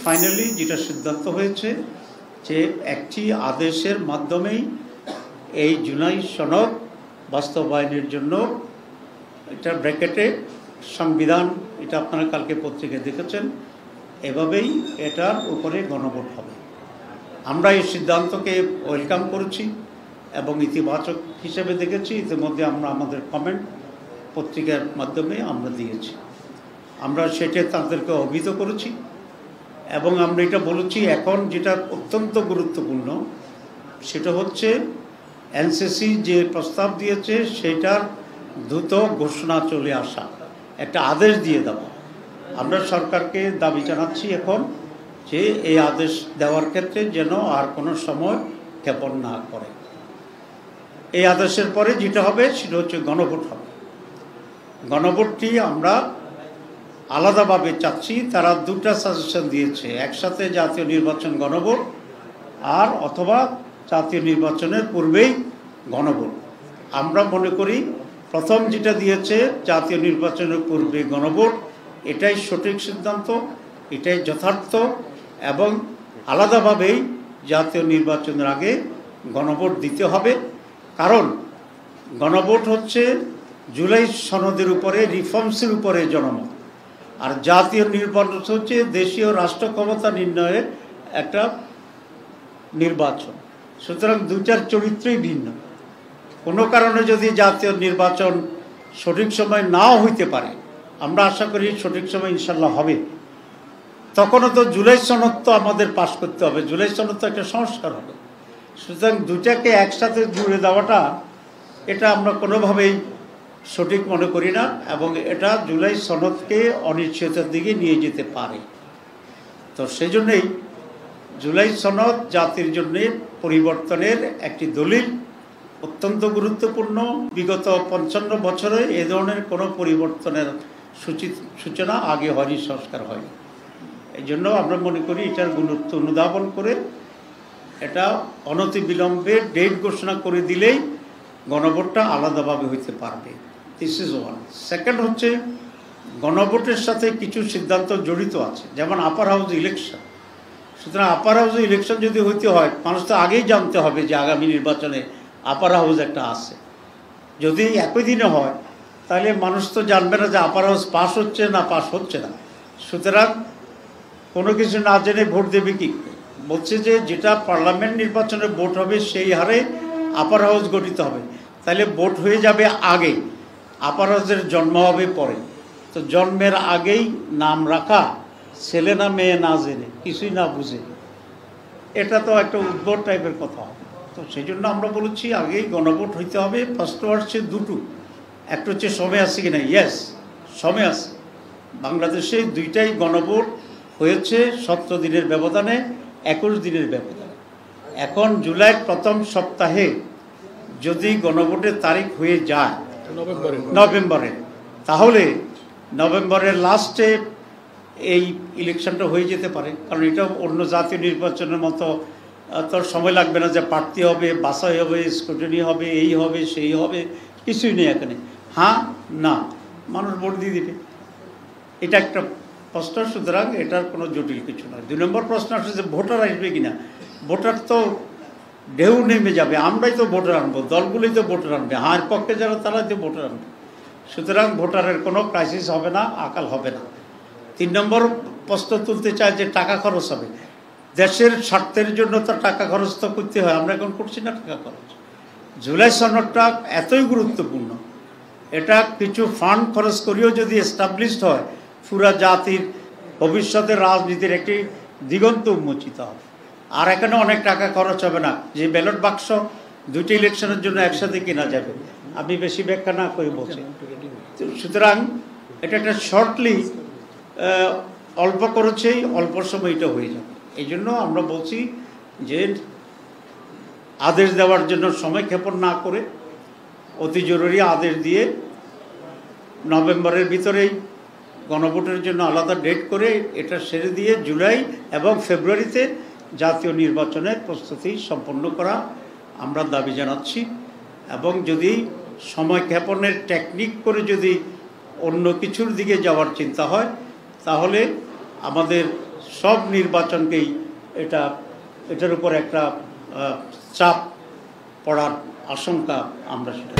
Finally যেটা সিদ্ধান্ত হয়েছে যে একটি আদেশের মাধ্যমেই এই জুলাই সনদ বাস্তবায়নের জন্য এটা ব্র্যাকেটে সংবিধান, এটা আপনারা কালকে পত্রিকায় দেখেছেন, এভাবেই এটার উপরে গণভোট হবে। আমরা এই সিদ্ধান্তকে ওয়েলকাম করেছি এবং ইতিবাচক হিসেবে দেখেছি। ইতিমধ্যে আমরা আমাদের কমেন্ট পত্রিকার মাধ্যমে আমরা দিয়েছি, আমরা সেটা তাদেরকে অভিহিত করেছি এবং আমরা এটা বলেছি এখন যেটা অত্যন্ত গুরুত্বপূর্ণ সেটা হচ্ছে এনসিসি যে প্রস্তাব দিয়েছে সেটার দ্রুত ঘোষণা চলে আসা, একটা আদেশ দিয়ে দেওয়া। আমরা সরকারকে দাবি জানাচ্ছি এখন যে এই আদেশ দেওয়ার ক্ষেত্রে যেন আর কোনো সময় ক্ষেপণ না করে। এই আদেশের পরে যেটা হবে সেটা হচ্ছে গণভোট হবে। গণভোটটি আমরা আলাদাভাবে চাচ্ছি। তারা দুটা সাজেশন দিয়েছে, একসাথে জাতীয় নির্বাচন গণভোট আর অথবা জাতীয় নির্বাচনের পূর্বেই গণভোট। আমরা মনে করি প্রথম যেটা দিয়েছে জাতীয় নির্বাচনের পূর্বে গণভোট, এটাই সঠিক সিদ্ধান্ত, এটাই যথার্থ এবং আলাদাভাবেই জাতীয় নির্বাচনের আগে গণভোট দিতে হবে। কারণ গণভোট হচ্ছে জুলাই সনদের উপরে, রিফর্মসের উপরে জনমত, আর জাতীয় নির্বাচন হচ্ছে দেশীয় রাষ্ট্র ক্ষমতা নির্ণয়ের একটা নির্বাচন। সুতরাং দুটার চরিত্রই ভিন্ন। কোনো কারণে যদি জাতীয় নির্বাচন সঠিক সময় নাও হইতে পারে, আমরা আশা করি সঠিক সময় ইনশাল্লাহ হবে, তখনও তো জুলাই সনদ তো আমাদের পাশ করতে হবে, জুলাই সনদ তো একটা সংস্কার হবে। সুতরাং দুটাকে একসাথে জুড়ে দেওয়াটা এটা আমরা কোনোভাবেই সঠিক মনে করি না এবং এটা জুলাই সনদকে অনিশ্চয়তার দিকে নিয়ে যেতে পারে। তো সেই জন্যেই জুলাই সনদ জাতির জন্য পরিবর্তনের একটি দলিল, অত্যন্ত গুরুত্বপূর্ণ। বিগত 55 বছরে এ ধরনের কোনো পরিবর্তনের সূচনা আগে হয়নি, সংস্কার হয়নি। এই জন্য আমরা মনে করি এটার গুরুত্ব অনুধাবন করে এটা অনতিবিলম্বে ডেট ঘোষণা করে দিলেই গণভোটটা আলাদাভাবে হইতে পারবে। This is one. সেকেন্ড হচ্ছে গণভোটের সাথে কিছু সিদ্ধান্ত জড়িত আছে, যেমন আপার হাউস ইলেকশন। সুতরাং আপার হাউস ইলেকশন যদি হইতে হয়, মানুষ তো আগেই জানতে হবে যে আগামী নির্বাচনে আপার হাউস একটা আছে। যদি একই দিনে হয় তাহলে মানুষ তো জানবে না যে আপার হাউস পাস হচ্ছে না পাস হচ্ছে না। সুতরাং কোনো কিছু না জেনে ভোট দেবে কি? বলছে যে যেটা পার্লামেন্ট নির্বাচনে ভোট হবে সেই হারে আপার হাউস গঠিত হবে, তাহলে ভোট হয়ে যাবে আগে, আপার হাউসের জন্ম হবে পরে। তো জন্মের আগেই নাম রাখা, ছেলে না মেয়ে না জেনে, কিছুই না বুঝে, এটা তো একটা উদ্ভট টাইপের কথা হবে। তো সেই জন্য আমরা বলেছি আগেই গণভোট হইতে হবে। ফার্স্ট হচ্ছে দুটো, একটা হচ্ছে সময় আছে কিনা, ইয়েস সময় আছে। বাংলাদেশে দুইটাই গণভোট হয়েছে 17 দিনের ব্যবধানে, 21 দিনের ব্যবধানে। এখন জুলাইয়ের প্রথম সপ্তাহে যদি গণভোটের তারিখ হয়ে যায় নভেম্বরে, তাহলে নভেম্বরের লাস্টে এই ইলেকশনটা হয়ে যেতে পারে। কারণ এটা অন্য জাতীয় নির্বাচনের মতো তোর সময় লাগবে না যে প্রার্থী হবে, বাছাই হবে, স্ক্রুটিনি হবে, এই হবে সেই হবে, কিছুই নেই এখানে। হ্যাঁ না, মানুষ ভোট দিয়ে দিবে, এটা একটা প্রশ্ন। সুতরাং এটার কোনো জটিল কিছু নয়। 2 নম্বর প্রশ্ন আসছে যে ভোটার আসবে কিনা। ভোটার তো ঢেউ নেমে যাবে, আমরাই তো ভোটার আনবো, দলগুলোই তো ভোটার আনবে, হার পক্ষে যারা তারাই তো ভোটার আনবে। সুতরাং ভোটারের কোনো ক্রাইসিস হবে না, আকাল হবে না। 3 নম্বর প্রশ্ন তুলতে চায় যে টাকা খরচ হবে। দেশের স্বার্থের জন্য তো টাকা খরচ তো করতে হয়, আমরা এখন করছি না টাকা খরচ। জুলাই সনদটা এতই গুরুত্বপূর্ণ, এটা কিছু ফান্ড খরচ করেও যদি এস্টাবলিশড হয়, পুরা জাতির ভবিষ্যতের রাজনীতির একটি দিগন্ত উন্মোচিত হবে। আর এখানে অনেক টাকা খরচ হবে না, যে ব্যালট বাক্স 2টি ইলেকশনের জন্য একসাথে কেনা যাবে। আমি বেশি ব্যাখ্যা না করে বলছি। সুতরাং এটা একটা শর্টলি অল্প খরচেই অল্প সময় এটা হয়ে যাবে। এই জন্য আমরা বলছি যে আদেশ দেওয়ার জন্য সময় ক্ষেপণ না করে অতি জরুরি আদেশ দিয়ে নভেম্বরের ভিতরেই গণভোটের জন্য আলাদা ডেট করে এটা সেরে দিয়ে জুলাই এবং ফেব্রুয়ারিতে জাতীয় নির্বাচনের প্রস্তুতি সম্পন্ন করা আমরা দাবি জানাচ্ছি। এবং যদি সময় ক্ষেপণের টেকনিক করে যদি অন্য কিছুর দিকে যাওয়ার চিন্তা হয়, তাহলে আমাদের সব নির্বাচনকেই এটার উপর একটা চাপ পড়ার আশঙ্কা আমরা সেটা